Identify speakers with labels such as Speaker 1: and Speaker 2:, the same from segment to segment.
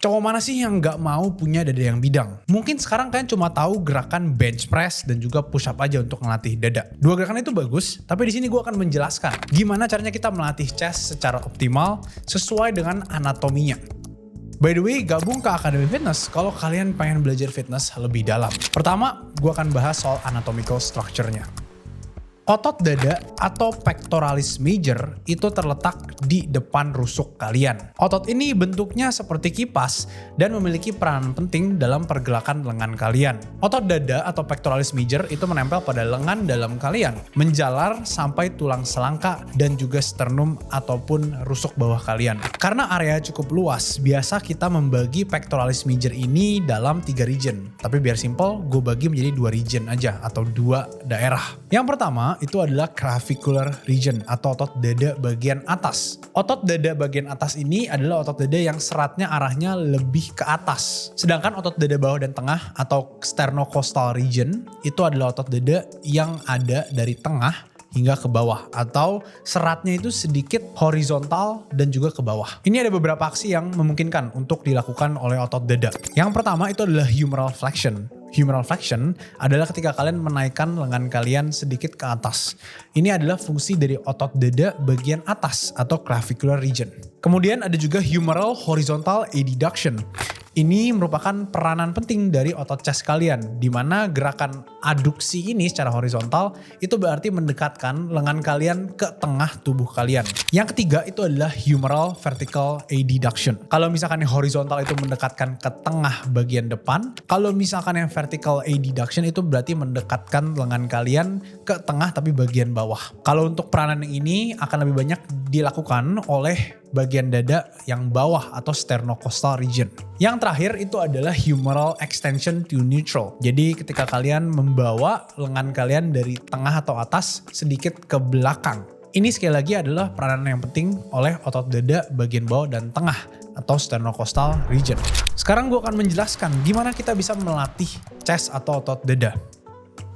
Speaker 1: Cowok mana sih yang nggak mau punya dada yang bidang? Mungkin sekarang kalian cuma tahu gerakan bench press dan juga push up aja untuk melatih dada. Dua gerakan itu bagus, tapi di sini gue akan menjelaskan gimana caranya kita melatih chest secara optimal sesuai dengan anatominya. By the way, gabung ke Academy Fitness kalau kalian pengen belajar fitness lebih dalam. Pertama, gue akan bahas soal anatomical structure-nya. Otot dada atau pectoralis major itu terletak di depan rusuk kalian. Otot ini bentuknya seperti kipas dan memiliki peranan penting dalam pergerakan lengan kalian. Otot dada atau pectoralis major itu menempel pada lengan dalam kalian, menjalar sampai tulang selangka dan juga sternum ataupun rusuk bawah kalian. Karena area cukup luas, biasa kita membagi pectoralis major ini dalam 3 region. Tapi biar simple, gue bagi menjadi 2 region aja atau 2 daerah. Yang pertama itu adalah clavicular region atau otot dada bagian atas. Otot dada bagian atas ini adalah otot dada yang seratnya arahnya lebih ke atas. Sedangkan otot dada bawah dan tengah atau sternocostal region itu adalah otot dada yang ada dari tengah hingga ke bawah atau seratnya itu sedikit horizontal dan juga ke bawah. Ini ada beberapa aksi yang memungkinkan untuk dilakukan oleh otot dada. Yang pertama itu adalah humeral flexion. Humeral flexion adalah ketika kalian menaikkan lengan kalian sedikit ke atas. Ini adalah fungsi dari otot dada bagian atas atau clavicular region. Kemudian ada juga humeral horizontal adduction. Ini merupakan peranan penting dari otot chest kalian, di mana gerakan aduksi ini secara horizontal itu berarti mendekatkan lengan kalian ke tengah tubuh kalian. Yang ketiga itu adalah humeral vertical adduction. Kalau misalkan yang horizontal itu mendekatkan ke tengah bagian depan, kalau misalkan yang vertical adduction itu berarti mendekatkan lengan kalian ke tengah tapi bagian bawah. Kalau untuk peranan ini akan lebih banyak dilakukan oleh bagian dada yang bawah atau sternocostal region. Yang terakhir itu adalah humeral extension to neutral. Jadi ketika kalian membawa lengan kalian dari tengah atau atas sedikit ke belakang. Ini sekali lagi adalah peranan yang penting oleh otot dada bagian bawah dan tengah atau sternocostal region. Sekarang gue akan menjelaskan gimana kita bisa melatih chest atau otot dada.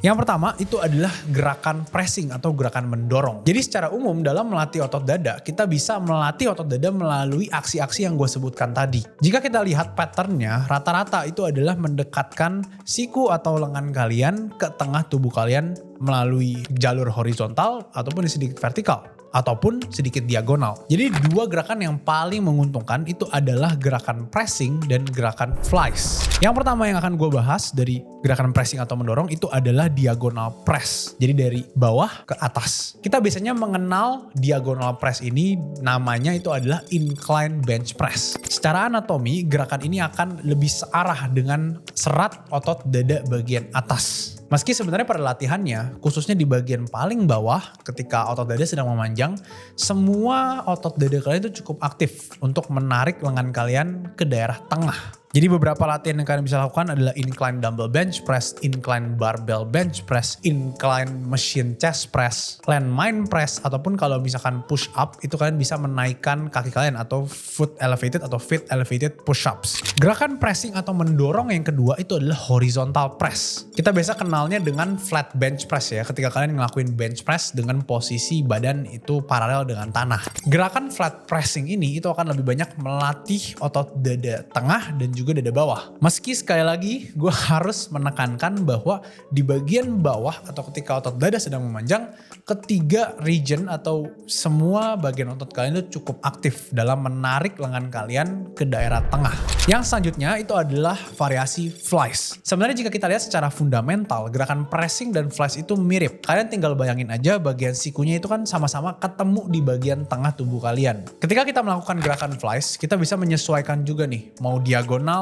Speaker 1: Yang pertama itu adalah gerakan pressing atau gerakan mendorong. Jadi secara umum dalam melatih otot dada, kita bisa melatih otot dada melalui aksi-aksi yang gue sebutkan tadi. Jika kita lihat patternnya, rata-rata itu adalah mendekatkan siku atau lengan kalian ke tengah tubuh kalian melalui jalur horizontal ataupun sedikit vertikal. Ataupun sedikit diagonal. Jadi dua gerakan yang paling menguntungkan itu adalah gerakan pressing dan gerakan flies. Yang pertama yang akan gue bahas dari gerakan pressing atau mendorong itu adalah diagonal press. Jadi dari bawah ke atas. Kita biasanya mengenal diagonal press ini namanya itu adalah incline bench press. Secara anatomi gerakan ini akan lebih searah dengan serat otot dada bagian atas. Meski sebenarnya pada latihannya, khususnya di bagian paling bawah ketika otot dada sedang memanjang, semua otot dada kalian itu cukup aktif untuk menarik lengan kalian ke daerah tengah. Jadi beberapa latihan yang kalian bisa lakukan adalah incline dumbbell bench press, incline barbell bench press, incline machine chest press, landmine press, ataupun kalau misalkan push up itu kalian bisa menaikkan kaki kalian atau foot elevated atau feet elevated push ups. Gerakan pressing atau mendorong yang kedua itu adalah horizontal press. Kita biasa kenalnya dengan flat bench press ya, ketika kalian ngelakuin bench press dengan posisi badan itu paralel dengan tanah. Gerakan flat pressing ini itu akan lebih banyak melatih otot dada tengah dan juga dada bawah. Meski sekali lagi gue harus menekankan bahwa di bagian bawah atau ketika otot dada sedang memanjang, ketiga region atau semua bagian otot kalian itu cukup aktif dalam menarik lengan kalian ke daerah tengah. Yang selanjutnya itu adalah variasi flies. Sebenarnya jika kita lihat secara fundamental, gerakan pressing dan flies itu mirip. Kalian tinggal bayangin aja bagian sikunya itu kan sama-sama ketemu di bagian tengah tubuh kalian. Ketika kita melakukan gerakan flies, kita bisa menyesuaikan juga nih, mau diagonal,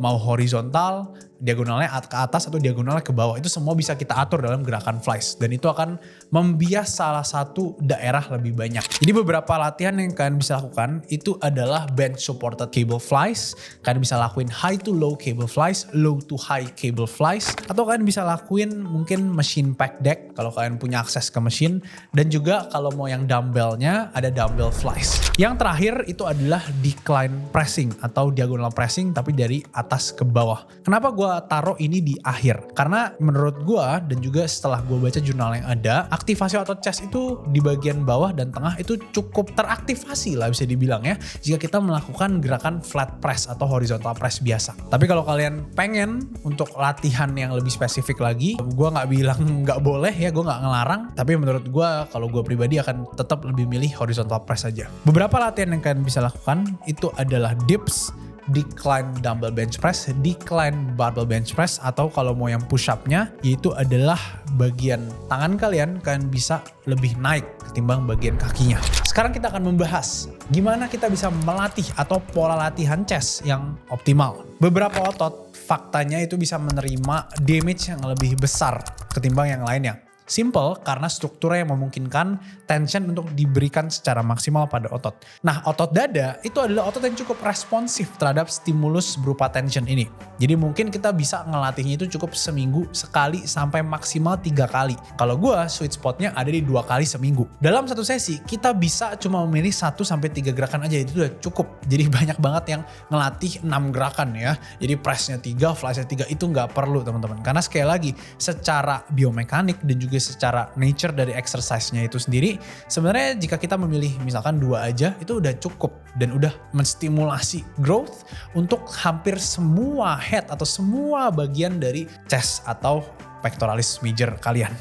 Speaker 1: mau horizontal, diagonalnya ke atas atau diagonalnya ke bawah. Itu semua bisa kita atur dalam gerakan flies. Dan itu akan membias salah satu daerah lebih banyak. Jadi beberapa latihan yang kalian bisa lakukan itu adalah bench supported cable flies. Kalian bisa lakuin high to low cable flies, low to high cable flies. Atau kalian bisa lakuin mungkin machine pack deck kalau kalian punya akses ke mesin. Dan juga kalau mau yang dumbbellnya ada dumbbell flies. Yang terakhir itu adalah decline pressing atau diagonal pressing tapi dari atas ke bawah. Kenapa gue taruh ini di akhir. Karena menurut gue dan juga setelah gue baca jurnal yang ada, aktivasi otot chest itu di bagian bawah dan tengah itu cukup teraktivasi lah bisa dibilang ya, jika kita melakukan gerakan flat press atau horizontal press biasa. Tapi kalau kalian pengen untuk latihan yang lebih spesifik lagi, gue nggak bilang nggak boleh ya, gue nggak ngelarang. Tapi menurut gue, kalau gue pribadi akan tetap lebih milih horizontal press aja. Beberapa latihan yang kalian bisa lakukan itu adalah dips, decline dumbbell bench press, decline barbell bench press, atau kalau mau yang push up-nya yaitu adalah bagian tangan kalian bisa lebih naik ketimbang bagian kakinya. Sekarang kita akan membahas gimana kita bisa melatih atau pola latihan chest yang optimal. Beberapa otot faktanya itu bisa menerima damage yang lebih besar ketimbang yang lainnya. Simple karena strukturnya yang memungkinkan tension untuk diberikan secara maksimal pada otot. Nah, otot dada itu adalah otot yang cukup responsif terhadap stimulus berupa tension ini. Jadi mungkin kita bisa ngelatihnya itu cukup seminggu sekali sampai maksimal 3 kali. Kalau gue sweet spotnya ada di 2 kali seminggu. Dalam satu sesi kita bisa cuma memilih 1-3 gerakan aja, itu udah cukup. Jadi banyak banget yang ngelatih 6 gerakan ya. Jadi pressnya 3, flexnya 3, itu nggak perlu teman-teman. Karena sekali lagi secara biomekanik dan juga secara nature dari exercise-nya itu sendiri, sebenarnya jika kita memilih misalkan 2 aja itu udah cukup dan udah menstimulasi growth untuk hampir semua head atau semua bagian dari chest atau pectoralis major kalian.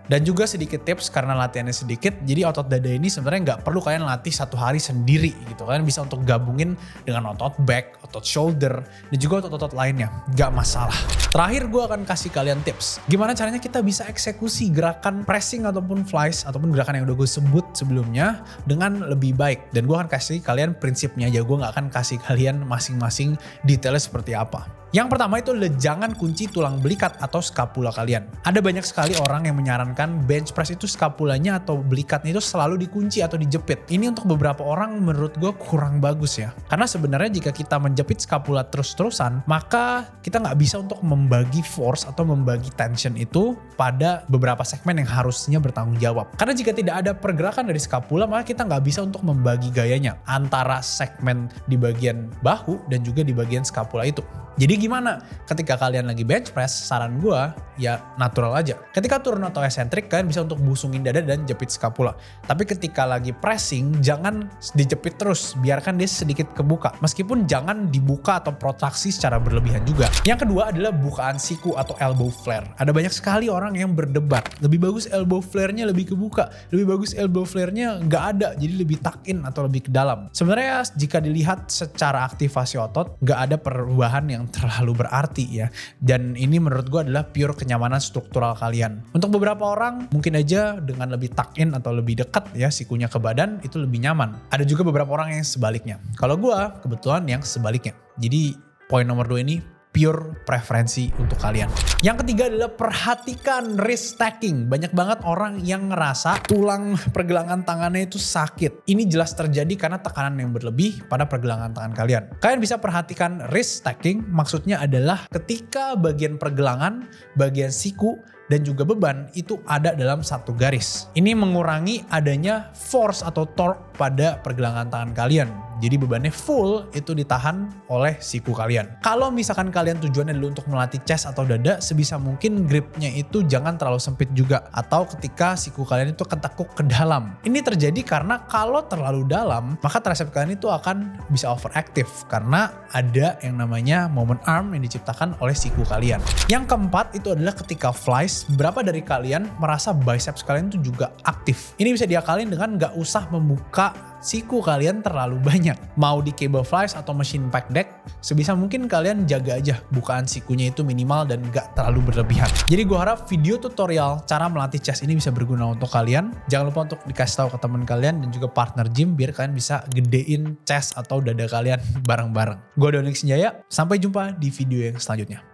Speaker 1: Dan juga sedikit tips karena latihannya sedikit, jadi otot dada ini sebenarnya nggak perlu kalian latih 1 hari sendiri gitu. Kalian bisa untuk gabungin dengan otot back, otot shoulder, dan juga otot-otot lainnya, nggak masalah. Terakhir gue akan kasih kalian tips gimana caranya kita bisa eksekusi gerakan pressing ataupun flies ataupun gerakan yang udah gue sebut sebelumnya dengan lebih baik. Dan gue akan kasih kalian prinsipnya aja, gue nggak akan kasih kalian masing-masing detailnya seperti apa. Yang pertama itu adalah jangan kunci tulang belikat atau scapula kalian. Ada banyak sekali orang yang menyarankan bench press itu scapulanya atau belikatnya itu selalu dikunci atau dijepit. Ini untuk beberapa orang menurut gue kurang bagus ya. Karena sebenarnya jika kita menjepit scapula terus-terusan, maka kita nggak bisa untuk membagi force atau membagi tension itu pada beberapa segmen yang harusnya bertanggung jawab. Karena jika tidak ada pergerakan dari scapula, maka kita nggak bisa untuk membagi gayanya antara segmen di bagian bahu dan juga di bagian scapula itu. Jadi gimana? Ketika kalian lagi bench press, saran gue ya natural aja. Ketika turun atau eccentric, kalian bisa untuk busungin dada dan jepit scapula. Tapi ketika lagi pressing, jangan dijepit terus, biarkan dia sedikit kebuka. Meskipun jangan dibuka atau protraksi secara berlebihan juga. Yang kedua adalah bukaan siku atau elbow flare. Ada banyak sekali orang yang berdebat, lebih bagus elbow flare-nya lebih kebuka, lebih bagus elbow flare-nya nggak ada, jadi lebih tuck in atau lebih ke dalam. Sebenarnya jika dilihat secara aktivasi otot, nggak ada perubahan yang terlalu berarti ya. Dan ini menurut gue adalah pure kenyamanan struktural kalian. Untuk beberapa orang mungkin aja dengan lebih tuck in atau lebih dekat ya sikunya ke badan itu lebih nyaman. Ada juga beberapa orang yang sebaliknya. Kalau gue kebetulan yang sebaliknya. Jadi poin nomor 2 ini pure preferensi untuk kalian. Yang ketiga adalah perhatikan wrist stacking. Banyak banget orang yang ngerasa tulang pergelangan tangannya itu sakit. Ini jelas terjadi karena tekanan yang berlebih pada pergelangan tangan kalian. Kalian bisa perhatikan wrist stacking, maksudnya adalah ketika bagian pergelangan, bagian siku, dan juga beban itu ada dalam satu garis. Ini mengurangi adanya force atau torque pada pergelangan tangan kalian. Jadi bebannya full itu ditahan oleh siku kalian. Kalau misalkan kalian tujuannya adalah untuk melatih chest atau dada, sebisa mungkin gripnya itu jangan terlalu sempit juga. Atau ketika siku kalian itu ketekuk ke dalam. Ini terjadi karena kalau terlalu dalam, maka tricep kalian itu akan bisa overactive. Karena ada yang namanya moment arm yang diciptakan oleh siku kalian. Yang keempat itu adalah ketika flies, berapa dari kalian merasa biceps kalian itu juga aktif. Ini bisa diakalin dengan gak usah membuka siku kalian terlalu banyak. Mau di cable flies atau machine pack deck, sebisa mungkin kalian jaga aja bukaan sikunya itu minimal dan gak terlalu berlebihan. Jadi gue harap video tutorial cara melatih chest ini bisa berguna untuk kalian. Jangan lupa untuk dikasih tahu ke teman kalian dan juga partner gym biar kalian bisa gedein chest atau dada kalian bareng-bareng. Gue Doni Senjaya, sampai jumpa di video yang selanjutnya.